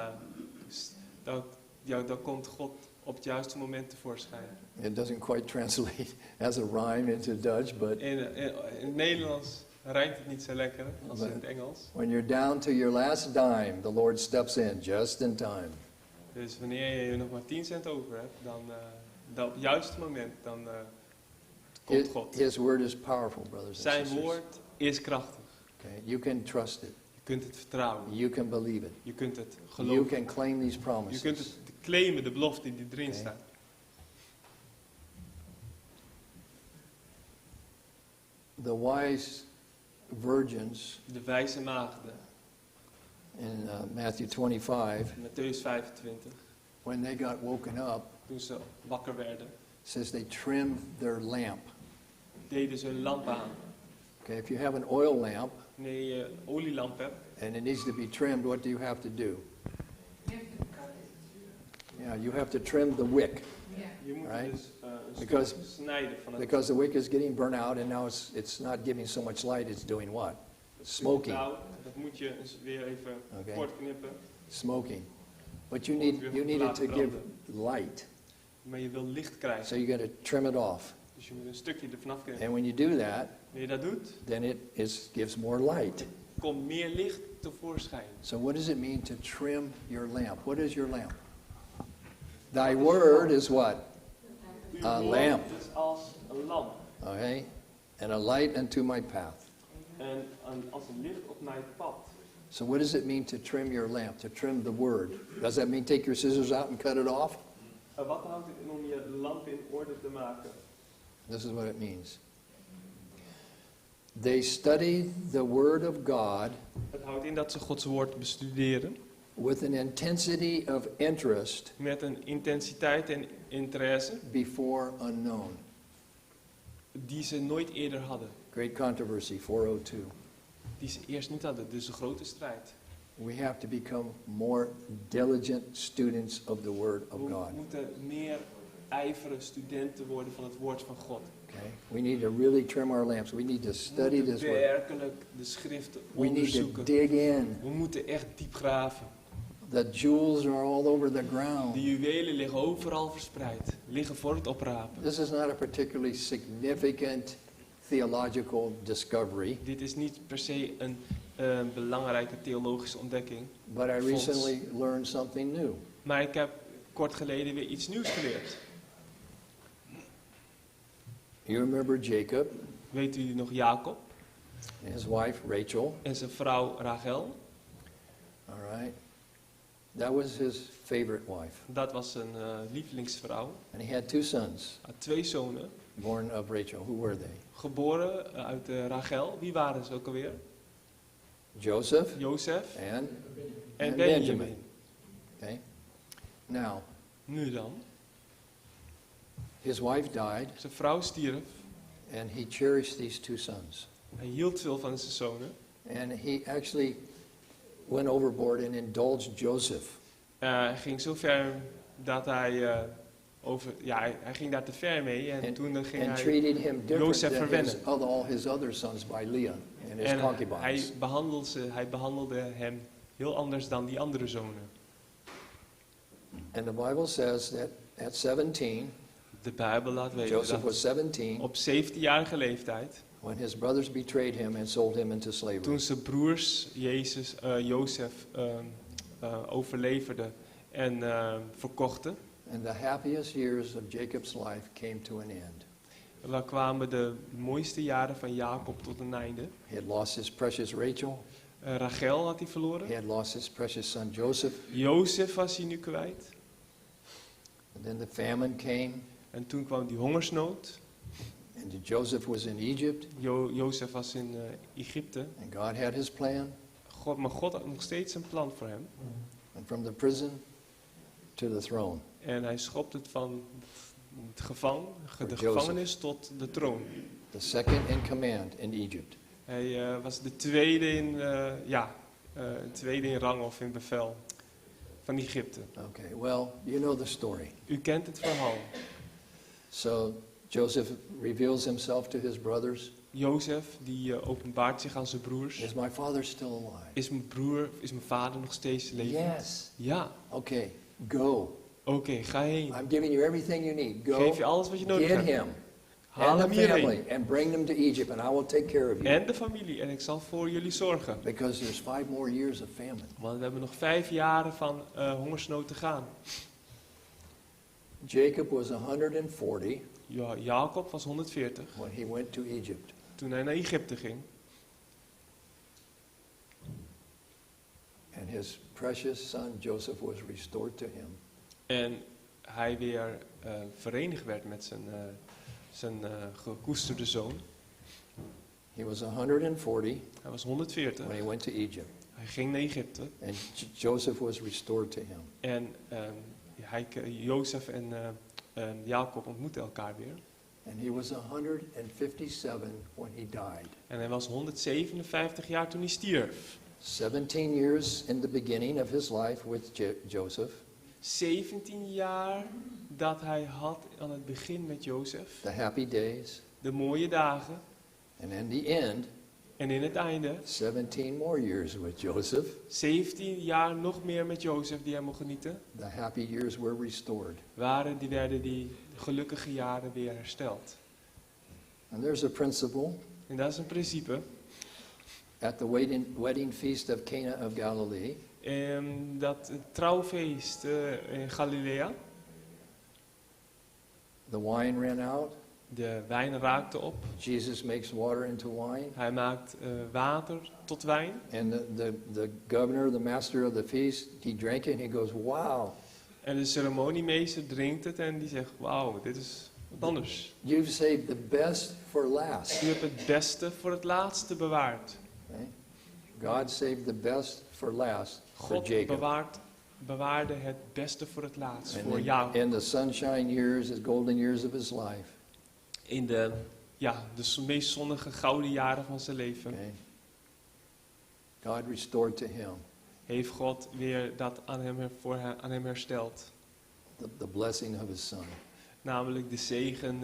komt God op het juiste moment tevoorschijn. It doesn't quite translate as a rhyme into Dutch, but In het Nederlands rijmt het niet zo lekker als in het Engels. when you're down to your last dime, the Lord steps in just in time. Dus wanneer je nog maar 10 cent over hebt, dan op het juiste moment, dan komt God. His word is powerful, brothers and Zijn sisters. woord is krachtig. Okay? You can trust it. Je kunt het vertrouwen. You can believe it. Je kunt het You geloven. can claim these Je promises. kunt het claimen, de belofte die erin Oké. staat. The wise virgins De wijze maagden, in Matthew 25, Mattheüs 25, when they got woken up, toen ze wakker werden, says they trimmed their lamp. deden ze hun lamp aan. Okay, if you have an oil lamp Wanneer je een olielamp hebt, and it needs to be trimmed, what do you have to do? Yeah, you have to trim the wick je moet Right. dus een Because- stuk snijden van het because the wick is getting burnt out and now it's not giving so much light, it's doing what? Smoking. Nou, dat moet je eens weer even Oké. kort knippen. Smoking. But you need it to give light. Maar je wil licht krijgen. So you got to trim it off. Dus je moet een stukje ervan afknippen. And when you do that, Wanneer je dat doet, then it gives more light. komt meer licht tevoorschijn. So what does it mean to trim your lamp? What is your lamp? Thy word is what? A lamp. is als een lamp. Okay? And a light unto my path. En als een licht op mijn pad. So what does it mean to trim your lamp? To trim the word? Does that mean take your scissors out and cut it off? Wat houdt het in om je lamp in orde te maken? This is what it means. They study the word of God Het houdt in dat ze Gods woord bestuderen. with an intensity of interest Met een intensiteit en interesse before unknown. die ze nooit eerder hadden. Great controversy, 402. Die ze eerst niet hadden. Dus een grote strijd. We have to become more diligent students of the word of We God. moeten meer ijvere studenten worden van het woord van God. Okay? We need to really trim our lamps. We need to We study moeten this word. werkelijk de schriften We need to onderzoeken. dig in. We moeten echt diep graven. The jewels are all over the ground. De juwelen liggen overal verspreid. Liggen voor het oprapen. This is not a particularly significant theological discovery, Dit is niet per se een belangrijke theologische ontdekking. but I recently learned something new. Maar ik heb kort geleden weer iets nieuws geleerd. You remember Jacob Weet u nog Jacob and his wife Rachel? en zijn vrouw Rachel? All right. That was his favorite wife. Dat was zijn lievelingsvrouw. And he had two sons Had 2 zonen, born of Rachel. Who were they? geboren uit Rachel. Wie waren ze ook alweer? Joseph Jozef and en Benjamin. Benjamin. Okay. Now, Nu dan. his wife died, Zijn vrouw stierf. and he cherished these two sons. Hij hield veel van zijn zonen. And he actually went overboard and indulged Joseph. Hij ging zo ver dat hij hij ging daar te ver mee. En toen ging And hij treated him different Joseph than verwennen. all his other sons by Leah and his En concubines. hij behandelde hem heel anders dan die andere zonen. And the Bible says that at 17, De Bijbel laat weten Joseph dat was 17 op 17-jarige leeftijd, when his brothers betrayed him and sold him into slavery. toen zijn broers Jozef overleverden en verkochten, And the happiest years of Jacob's life came to an end. dan kwamen de mooiste jaren van Jacob tot een einde. He had lost his precious Rachel. Rachel had hij verloren. He had lost his precious son Joseph. Jozef was hij nu kwijt. And then the famine came. En toen kwam die hongersnood. And Joseph was in Egypt. Jozef was in Egypte. And God had his plan. Maar God had nog steeds een plan voor hem. And from the prison to the throne. En hij schopt het van de Jozef. gevangenis tot de troon. The second in command in Egypt. Hij was de tweede in rang of in bevel van Egypte. Okay, well, you know the story. U kent het verhaal. So Joseph reveals himself to his brothers. Jozef die openbaart zich aan zijn broers. Is my father still alive? Is mijn vader nog steeds levend? Yes. Ja. Okay, go. Oké, ga heen. I'm giving you everything you need. Go. Geef je alles wat je nodig Get hebt. him Haal and hem the hierheen. family and bring them to Egypt, and I will take care of you. En de familie. En ik zal voor jullie zorgen. Because there's 5 more years of famine. Want we hebben nog 5 jaren van hongersnood te gaan. Jacob was 140 Jacob was 140 when he went to Egypt. toen hij naar Egypte ging. And his precious son Joseph was restored to him. En hij weer verenigd werd met zijn gekoesterde zoon. He was 140 Hij was 140. when he went to Egypt. Hij ging naar Egypte. And Joseph was restored to him. En Jozef en Jacob ontmoetten elkaar weer. And he was 157 when he died. En hij was 157 jaar toen hij stierf. 17 years in the beginning of his life with Joseph. 17 jaar dat hij had aan het begin met Jozef. The happy days. De mooie dagen. And in the end, En in het einde 17 more years with Joseph. 17 jaar nog meer met Jozef die hij mocht genieten. The happy years were restored. Werden die gelukkige jaren weer hersteld. And there's a principle. En dat is een principe. At the wedding feast of Cana of Galilee. Dat trouwfeest in Galilea. The wine ran out. De wijn raakte op. Jesus makes water into wine. Hij maakt water tot wijn. And the governor, the master of the feast, he drank it and he goes, wow. En de ceremoniemeester drinkt het en die zegt, wauw, dit is wat anders. You've saved the best for last. U hebt het beste voor het laatste bewaard. Okay? God saved the best for last for God Jacob. bewaarde het beste voor het laatst, And voor Jacob. in the sunshine years, his golden years of his life. In de meest zonnige gouden jaren van zijn leven. Okay? God restored to him Heeft God weer dat aan hem hersteld. the blessing of his son. Namelijk de zegen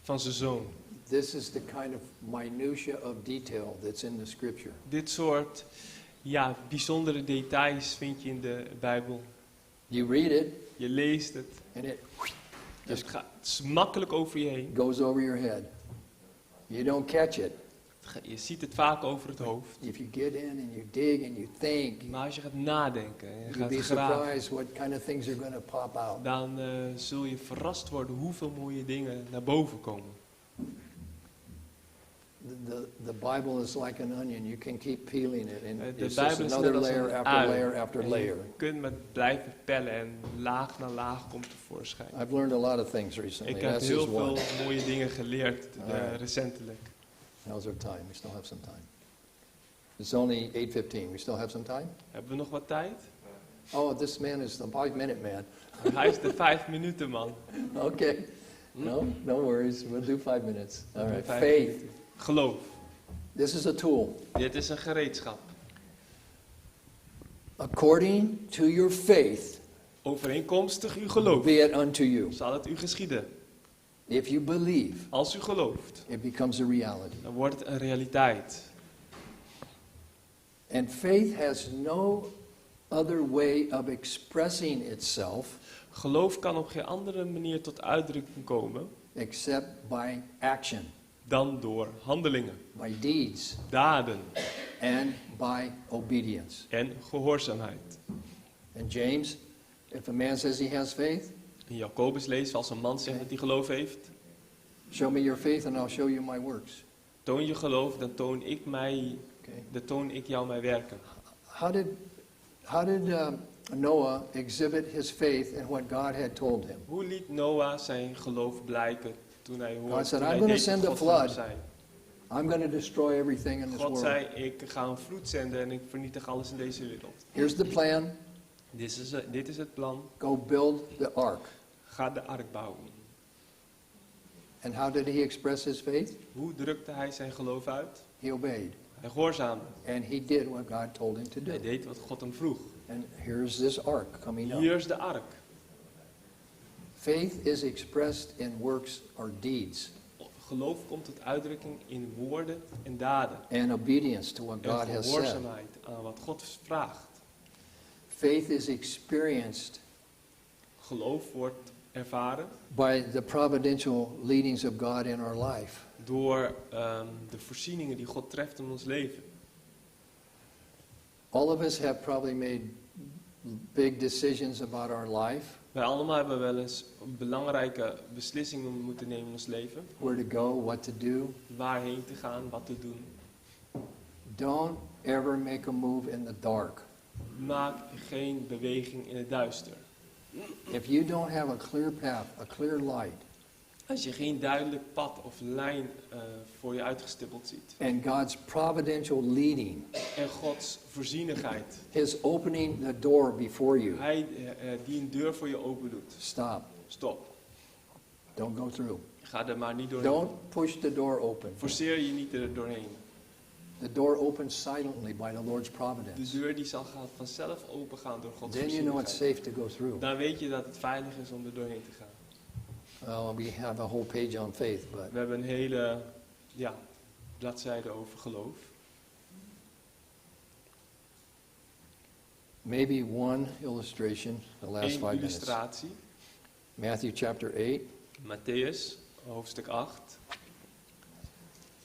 van zijn zoon. This is the kind of minutia of detail that's in the scripture. Dit soort bijzondere details vind je in de Bijbel. You read it Je leest het. and it Het is makkelijk over je heen. goes over your head. You don't catch it. Je ziet het vaak over het hoofd. If you get in and you dig and you think, Maar als je gaat nadenken en je you'll gaat be graven, surprised what kind of things are going to pop out. dan zul je verrast worden hoeveel mooie dingen naar boven komen. The Bible is like an onion. You can keep peeling it, and De it's just Bijbel is another net als layer een after ui. layer after En layer. je kunt met blijven pellen en laag na laag komt tevoorschijn. I've learned a lot of things recently. Ik heb That's heel just one. veel mooie dingen geleerd recentelijk. How's our time? We still have some time. It's only 8:15. We still have some time? Hebben we nog wat tijd? Oh, this man is the 5-minute man. Hij is de 5 minuten man. Okay. No worries. We'll do 5 minutes. All right. 5 Faith. minuten. Geloof. This is a tool. Dit is een gereedschap. According to your faith, Overeenkomstig uw geloof be it unto you. zal het u geschieden. If you believe, Als u gelooft, it becomes a reality. dan wordt het een realiteit. And faith has no other way of expressing itself Geloof kan op geen andere manier tot uitdrukking komen except by action, dan door handelingen, by deeds, daden and by obedience. en gehoorzaamheid. And James, if a man says he has faith, In Jacobus lezen we als een man zegt dat hij geloof heeft. show me your faith and I'll show you my works. Toon je geloof, dan toon ik mij Okay. Dan toon ik jou mijn werken. How did Noah exhibit his faith in what God had told him? Hoe liet Noah zijn geloof blijken toen hij hoorde, God said, toen hij "I'm gonna deed wat send a God van hem flood. zei? I'm going to destroy everything in this God world. zei, ik ga een vloed zenden en ik vernietig alles in deze wereld. Here's the plan. Dit is het plan. Go build the ark." Ga de ark bouwen. And how did he express his faith? Hoe drukte hij zijn geloof uit? He obeyed. Hij gehoorzaamde. And he did what God told him to do. Hij deed wat God hem vroeg. And here's this ark coming up. Hier is de ark. Faith is expressed in works or deeds. Geloof komt tot uitdrukking in woorden en daden. And obedience to what God En has said. gehoorzaamheid aan wat God vraagt. Faith is experienced Geloof wordt ervaren by the providential leadings of God in our life. door de voorzieningen die God treft in ons leven. All of us have probably made big decisions about our life, Wij allemaal hebben wel eens belangrijke beslissingen moeten nemen in ons leven. where to go, what to do. Waarheen te gaan, wat te doen. Don't ever make a move in the dark. Maak geen beweging in het duister. If you don't have a clear path, a clear light, Als je geen duidelijk pad of lijn voor je uitgestippeld ziet. and God's providential leading, En Gods voorzienigheid. His opening the door before you, Hij die een deur voor je open doet. stop. Stop. Don't go through. Ga er maar niet doorheen. Don't push the door open. Forceer je niet er doorheen. The door opens silently by the Lord's De providence. deur die zal vanzelf open gaan door Gods Then you know it's voorzienigheid. safe to go through. Dan weet je dat het veilig is om er doorheen te gaan. Well, we have a whole page on faith, but We hebben een hele bladzijde over geloof. maybe one illustration, the last 5 Eén minutes. illustratie. Matthew chapter 8. Matthäus, hoofdstuk 8.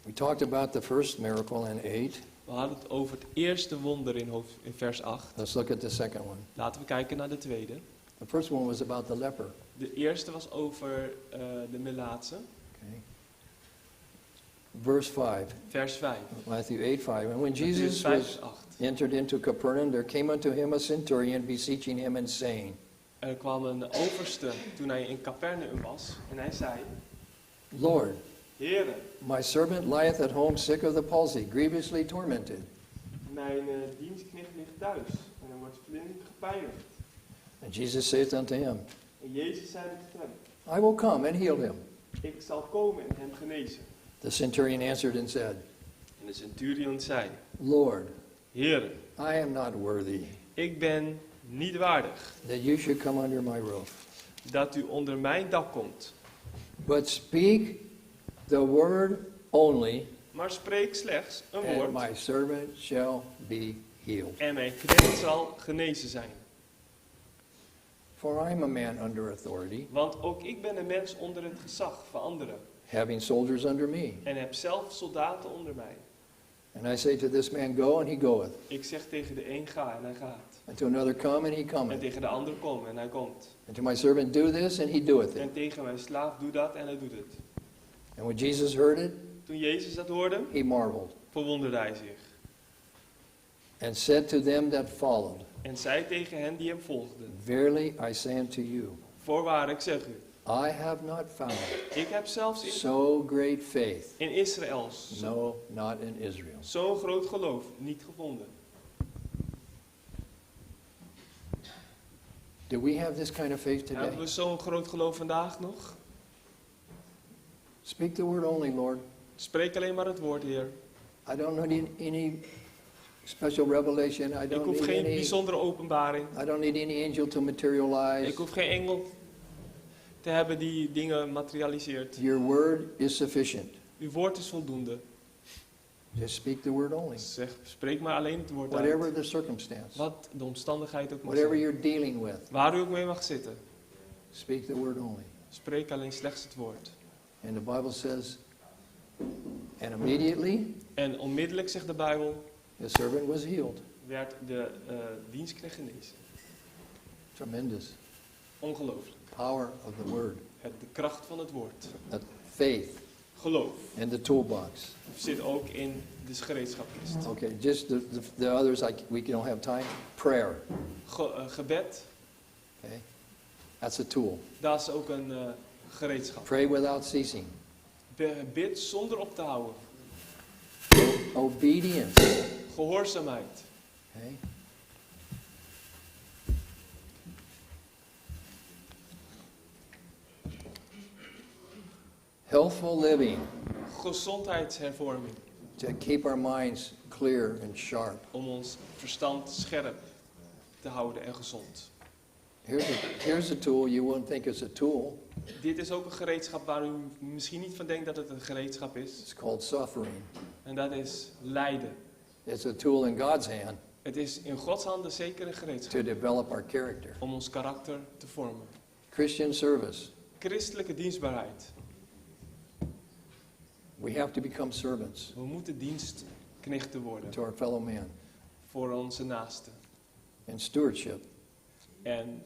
We talked about the first miracle in 8. We hadden het over het eerste wonder in vers 8. Let's look at the second one. Laten we kijken naar de tweede. The first one was about the leper. De eerste was over de melaatse. Okay. Verse 5. Vers 5. Matthew 8:5. And when Matthäus Jesus 5, was vers 8. entered into Capernaum, there came unto him a centurion beseeching him and saying, Er kwam een overste toen hij in Capernaum was. En hij zei, Lord, Heere, my servant lieth at home sick of the palsy, grievously tormented. mijn dienstknecht ligt thuis. En hij wordt flink gepijnigd. And Jesus saith unto him, En Jezus zei tot hem, I will come and heal him. ik zal komen en hem genezen. The centurion answered and said, En de centurion zei, Lord, Heere, I am not worthy ik ben niet waardig that you should come under my roof. dat u onder mijn dak komt. But speak the word only, Maar spreek slechts een and woord my servant shall be healed. en mijn knecht zal genezen zijn. For I am a man under authority, Want ook ik ben een mens onder het gezag van anderen. having soldiers under me. En heb zelf soldaten onder mij. And I say to this man, go, and he goeth. Ik zeg tegen de een ga en hij gaat. And to another, come, and he En cometh. tegen de ander kom en hij komt. And to my servant, do this, and he doeth it. En tegen mijn slaaf doe dat en hij doet het. And when Jesus heard it, Toen Jezus dat hoorde, he marveled, verwonderde hij zich. and said to them that followed, En zei tegen hen die hem volgden. Verily I say unto you, Voorwaar, ik zeg u. I have not found Ik heb zelfs so great faith, in Israël no, not in Israel. zo'n groot geloof niet gevonden. Do we have this kind of faith Hebben today? we zo'n groot geloof vandaag nog? Speak the word only, Lord. Spreek alleen maar het woord, Heer. I don't need any special revelation. I Ik don't hoef need geen any. bijzondere openbaring. I don't need any angel to materialize. Ik hoef geen engel te hebben die dingen materialiseert. Your word is sufficient. Uw woord is voldoende. Just speak the word only. Spreek maar alleen het woord Whatever uit. the circumstance, Wat de omstandigheid ook mag whatever zijn. you're dealing with, Waar u ook mee mag zitten. speak the word only. Spreek alleen slechts het woord. And the Bible says, and immediately En onmiddellijk, zegt de Bijbel, the servant was healed. werd de dienstknecht genezen. Tremendous Ongelooflijk. power of the word. De kracht van het woord. That faith Geloof in the toolbox. zit ook in de gereedschapkist. Okay, just the others, we don't have time. Prayer, Gebed, okay? That's a tool. dat is ook een gereedschap. Pray without ceasing. Bid zonder op te houden. Obedience, Gehoorzaamheid. okay? Healthful living, Gezondheidshervorming. to keep our minds clear and sharp. Om ons verstand scherp te houden en gezond. Here's a tool you wouldn't think is a tool. Dit is ook een gereedschap waar u misschien niet van denkt dat het een gereedschap is. It's called suffering. En dat is lijden. It's a tool in God's hand Het is in Gods handen zeker een gereedschap. to develop our character. Om ons karakter te vormen. Christian service. Christelijke dienstbaarheid. We have to become servants We moeten dienstknechten worden. to our fellow man. Voor onze naasten. And stewardship. En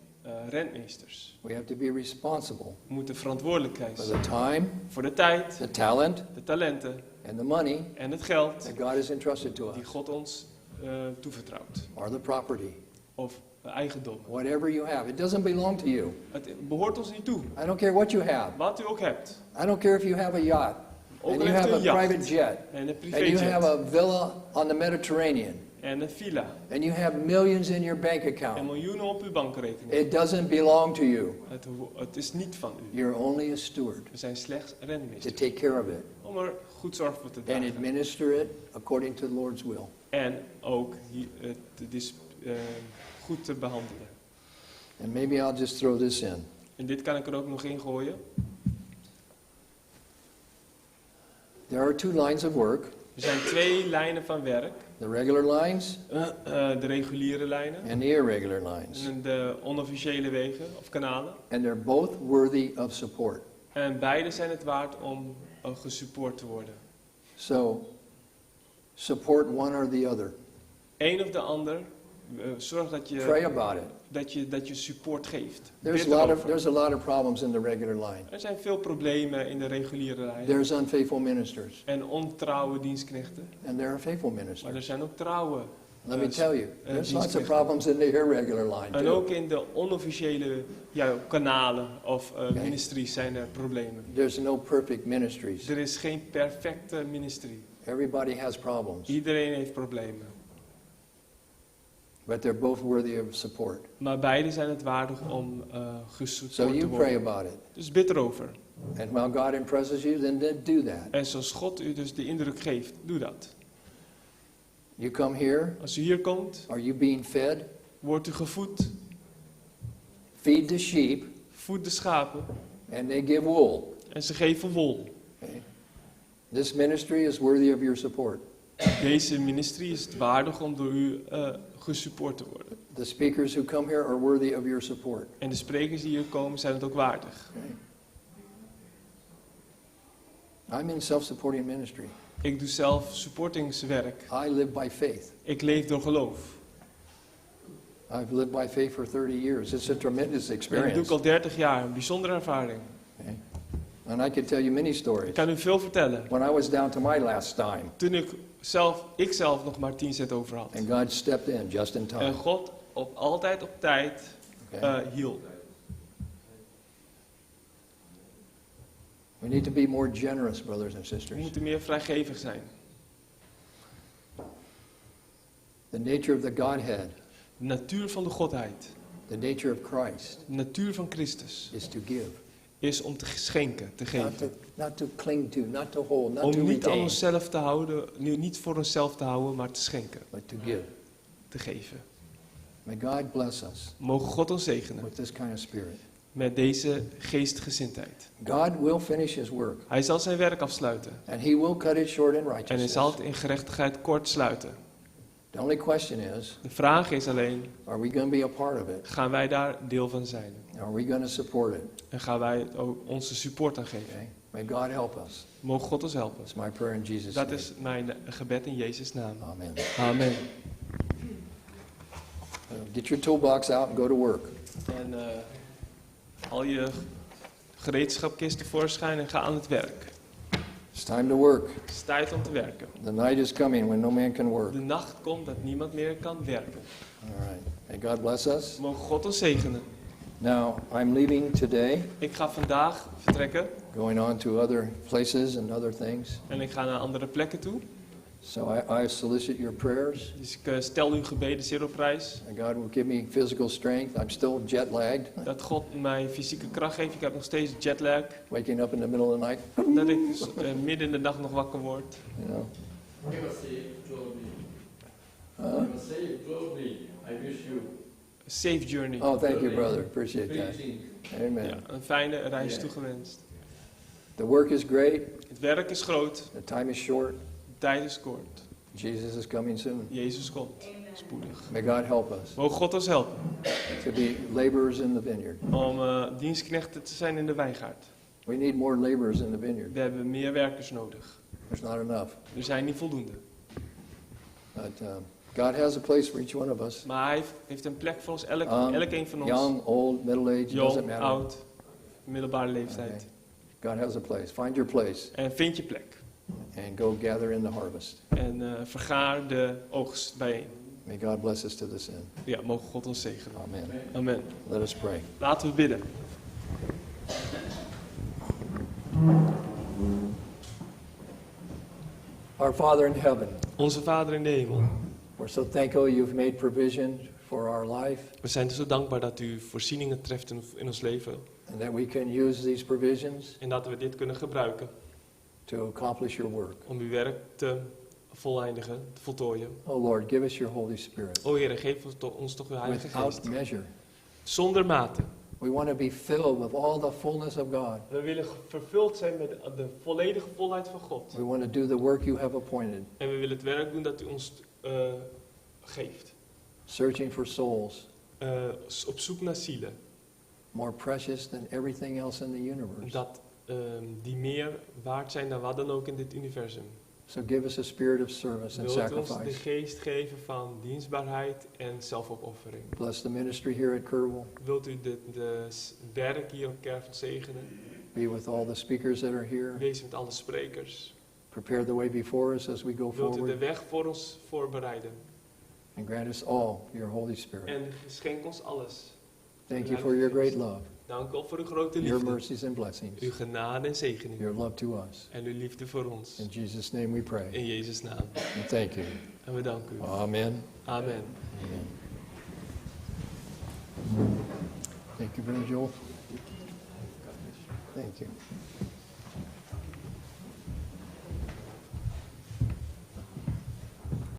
rentmeesters. We have to be responsible We moeten verantwoordelijkheid for zijn. the time, Voor de tijd, the talent, de talenten and the money en het geld that God has entrusted to die us, God ons toevertrouwt. or the property. Of eigendom. Whatever you have, it doesn't belong to you. Het behoort ons niet toe. I don't care what you have. Wat u ook hebt. I don't care if you have a yacht, Ook and al you heeft have u a een private jacht jet, en een and you have privéjet a villa on the Mediterranean, en een villa and you have millions in your bank en account. miljoenen op uw bankrekening. It doesn't belong to you. Het is niet van u. You're only a steward We zijn slechts to rentmeesters. take care of it Om er goed zorg voor te and dragen. administer it according to the Lord's will. En ook goed te behandelen. And maybe I'll just throw this in. En dit kan ik er ook nog in gooien. There are two lines of work, Er zijn 2 lijnen van werk. the regular lines De reguliere lijnen. and the irregular lines. En de onofficiële wegen of kanalen. And they're both worthy of support. En beide zijn het waard om gesupport te worden. So, support one or the other. Eén of de ander. Zorg dat Pray je, about it. dat je support geeft. There's Bid erover. a lot of problems in the regular line. Er zijn veel problemen in de reguliere lijn. There's unfaithful ministers, En ontrouwe dienstknechten. and there are faithful Maar er ministers. zijn ook trouwe. Let me tell you, there's lots of dienstknechten. problems in the irregular line En too. ook in de onofficiële kanalen of ministries zijn er problemen. There's no perfect ministries. Er is geen perfecte ministerie. Everybody has problems, Iedereen heeft problemen. but they're both worthy of support. Maar beide zijn het waardig om So gesupport te you pray worden. about it. Dus bid erover. And while God impresses you, then do that. En zoals God u dus de indruk geeft, doe dat. You come here, Als u hier komt, are you being fed? wordt u gevoed. Feed the sheep, Voed de schapen. and they give wool. En ze geven wol. Okay? This ministry is worthy of your support. Deze ministerie is het waardig om door u gesupport te worden. The speakers who come here are worthy of your support. En de sprekers die hier komen zijn het ook waardig. Okay? I'm in self-supporting ministry. Ik doe zelf supportingswerk. I live by faith. Ik leef door geloof. I've lived by faith for 30 years. It's a tremendous En dat doe ik experience. al 30 jaar. Een bijzondere ervaring. Okay? And I could tell you many Ik stories. kan u veel vertellen. When I was down to my last dime, Toen ik zelf nog maar 10 cent over had. and God stepped in just in En time. God altijd op tijd Okay? hielp. We need to be more generous, brothers and We sisters. moeten meer vrijgevig zijn. The nature of the Godhead, De natuur van de Godheid. the nature of Christ, De natuur van Christus. is to give. Is om te schenken, te geven. Not to cling to, not to hold, not to Om niet aan retain, onszelf te houden, niet voor onszelf te houden, maar te schenken, but to give. te geven. May God bless us Mogen God ons zegenen with this kind of spirit. met deze geestgezindheid. God will finish his work, Hij zal zijn werk afsluiten and he will cut it short in en hij righteousness. zal het in gerechtigheid kort sluiten. The only question is, De vraag is alleen, are we going to be a part of it? gaan wij daar deel van zijn? Are we going to support it? En gaan wij het ook onze support aan geven? Okay? May God help us. Mogen God ons helpen. That's my prayer in Jesus' Dat name. is mijn gebed in Jezus' naam. Amen. Amen. Get your toolbox out and go to work. En al je gereedschapkist tevoorschijn en ga aan het werk. It's time to work. Het is tijd om te werken. The night is coming when no man can work. De nacht komt dat niemand meer kan werken. All right. May God bless us. Mogen God ons zegenen. Now, I'm leaving today, Ik ga vandaag vertrekken going on to other places and other things. en ik ga naar andere plekken toe. So I solicit your prayers. Dus ik stel uw gebeden zeer op prijs. And God will give me physical strength. I'm still jet lagged, Dat God mij fysieke kracht geeft. Ik heb nog steeds jetlag. waking up in the middle of the night. Dat ik dus, midden in de dag nog wakker word. You know. I wish you Safe journey. Oh, thank you, brother. Appreciate that. Amen. Ja, een fijne reis toegewenst. The work is great. Het werk is groot. The time is short. De tijd is kort. Jesus is coming soon. Jezus komt. Spoedig. May God help us Mogen God ons helpen. to be laborers in the vineyard. Om dienstknechten te zijn in de wijngaard. We need more laborers in the vineyard. We hebben meer werkers nodig. There's not enough. Er zijn niet voldoende. But God has a place for each one of us. Maar hij heeft een plek voor ons, elk een van ons. Young, old, middle age, doesn't Jong, matter. oud, middelbare leeftijd. God has a place. Find your place En vind je plek. and go gather in the harvest. En vergaar de oogst bijeen. May God bless us to this end. Ja, mogen God ons zegenen. Amen. Amen. Let us pray. Laten we bidden. Our Father in heaven, Onze Vader in de hemel. we're so thankful you've made provision for our life We zijn zo dankbaar dat u voorzieningen treft in ons leven. and that we can use these provisions En dat we dit kunnen gebruiken to accomplish your work. om uw werk te voleindigen, te voltooien. Oh Lord, give us your Holy Spirit O Heer, geef ons toch uw Heilige without Geest. measure. Zonder mate. We want to be filled with all the fullness of God. We willen vervuld zijn met de volledige volheid van God. We want to do the work you have appointed, En we willen het werk doen dat u ons geeft. searching for souls Op zoek naar zielen. more precious than everything else in the universe. Dat die meer waard zijn dan wat dan ook in dit universum. So give us a spirit of service and Wilt u ons de sacrifice. geest geven van dienstbaarheid en zelfopoffering. Bless the ministry here at Kerrville. Wilt u de werk hier op Kerven zegenen. Be with all the speakers that are here. Wees met alle sprekers. Prepare the way before us as we go Wilt u de forward. weg voor ons voorbereiden. And grant us all your Holy Spirit. En schenk ons alles. Thank you for your great love, Dank u wel voor uw grote your liefde. mercies and blessings, Uw genade en zegening. your love to us. En uw liefde voor ons. In Jesus' name we pray. In Jezus' naam. And thank you. En we danken u. Amen. Amen. Amen. Thank you, Brother Joel. Thank you.